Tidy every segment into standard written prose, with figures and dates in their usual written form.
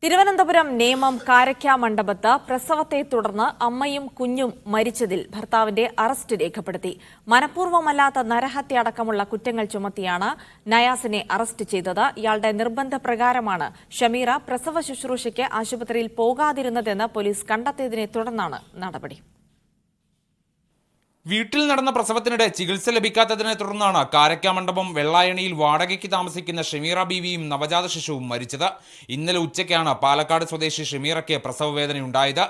തിരുവനന്തപുരം നേമം കാരയ്ക്ക മണ്ഡപത്ത് പ്രസവത്തെ തുടർന്ന് അമ്മയും കുഞ്ഞും മരിച്ചതിൽ ഭർത്താവിന്റെ അറസ്റ്റ് രേഖപ്പെടുത്തി. മനഃപൂർവ്വമല്ലാത്ത നരഹത്യ അടക്കമുള്ള കുറ്റങ്ങൾ ചുമത്തിയാണ് നയാസിനെ അറസ്റ്റ് ചെയ്തത്. ഇയാളുടെ നിർബന്ധപ്രകാരമാണ് ഷമീറ പ്രസവ ശുശ്രൂഷയ്ക്ക് ആശുപത്രിയിൽ പോകാതിരുന്നതെന്ന് പോലീസ് കണ്ടെത്തിയതിനെ തുടർന്നാണ് നടപടി. വീട്ടിൽ നടന്ന പ്രസവത്തിനിടെ ചികിത്സ ലഭിക്കാത്തതിനെ തുടർന്നാണ് കാരയ്ക്ക മണ്ഡപം വെള്ളായണിയിൽ വാടകയ്ക്ക് താമസിക്കുന്ന ഷമീറ ബീവിയും നവജാത ശിശുവും മരിച്ചത്. ഇന്നലെ ഉച്ചയ്ക്കാണ് പാലക്കാട് സ്വദേശി ഷമീറയ്ക്ക് പ്രസവവേദനയുണ്ടായത്.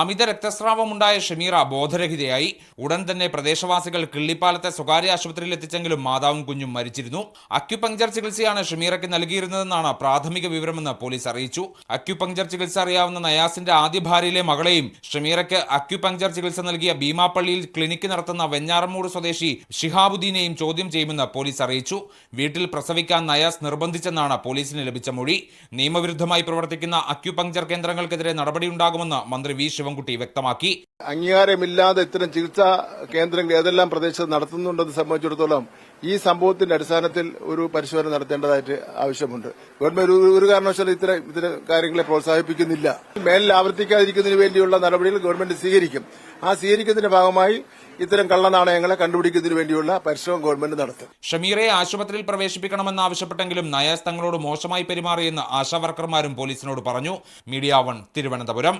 അമിത രക്തസ്രാവമുണ്ടായ ഷമീറ ബോധരഹിതയായി. ഉടൻ തന്നെ പ്രദേശവാസികൾ കിള്ളിപ്പാലത്തെ സ്വകാര്യ ആശുപത്രിയിൽ എത്തിച്ചെങ്കിലും മാതാവും കുഞ്ഞും മരിച്ചിരുന്നു. അക്യുപങ്ചർ ചികിത്സയാണ് ഷമീറയ്ക്ക് നൽകിയിരുന്നതെന്നാണ് പ്രാഥമിക വിവരമെന്ന് പോലീസ് അറിയിച്ചു. അക്യുപങ്ചർ ചികിത്സ അറിയാവുന്ന നയാസിന്റെ ആദ്യ ഭാര്യയിലെ മകളെയും ഷമീറയ്ക്ക് അക്യുപങ്ചർ ചികിത്സ നൽകിയ ഭീമാപ്പള്ളിയിൽ ക്ലിനിക്ക് നടത്തുന്ന വെഞ്ഞാറമൂട് സ്വദേശി ഷിഹാബുദ്ദീനെയും ചോദ്യം ചെയ്യുമെന്ന് പോലീസ് അറിയിച്ചു. വീട്ടിൽ പ്രസവിക്കാൻ നയാസ് നിർബന്ധിച്ചെന്നാണ് പോലീസിന് ലഭിച്ച മൊഴി. നിയമവിരുദ്ധമായി പ്രവർത്തിക്കുന്ന അക്യുപങ്ചർ കേന്ദ്രങ്ങൾക്കെതിരെ നടപടിയുണ്ടാകുമെന്ന് മന്ത്രി വി ശിവൻകുട്ടി വ്യക്തമാക്കി. അംഗീകാരമില്ലാതെ ഇത്തരം ചികിത്സാ കേന്ദ്രങ്ങൾ ഏതെല്ലാം പ്രദേശത്ത് നടത്തുന്നുണ്ടെന്ന് സംബന്ധിച്ചിടത്തോളം ഈ സംഭവത്തിന്റെ അടിസ്ഥാനത്തിൽ ഒരു പരിശോധന നടത്തേണ്ടതായിട്ട് ആവശ്യമുണ്ട്. ഗവൺമെന്റ് ഒരു കാരണവശാലും ഇത്തരം കാര്യങ്ങളെ പ്രോത്സാഹിപ്പിക്കുന്നില്ല. മേലിൽ ആവർത്തിക്കാതിരിക്കുന്നതിന് വേണ്ടിയുള്ള നടപടികൾ ഗവൺമെന്റ് സ്വീകരിക്കും. ആ സ്വീകരിക്കുന്നതിന്റെ ഭാഗമായി ഇത്തരം കള്ളനാണയങ്ങളെ കണ്ടുപിടിക്കുന്നതിന് വേണ്ടിയുള്ള പരിശ്രമം ഗവൺമെന്റ് നടത്തും. ഷമീറയെ ആശുപത്രിയിൽ പ്രവേശിപ്പിക്കണമെന്നാവശ്യപ്പെട്ടെങ്കിലും നയാസ് തങ്ങളോട് മോശമായി പെരുമാറിയെന്ന് ആശാവർക്കർമാരും പോലീസിനോട് പറഞ്ഞു. മീഡിയ 1 തിരുവനന്തപുരം.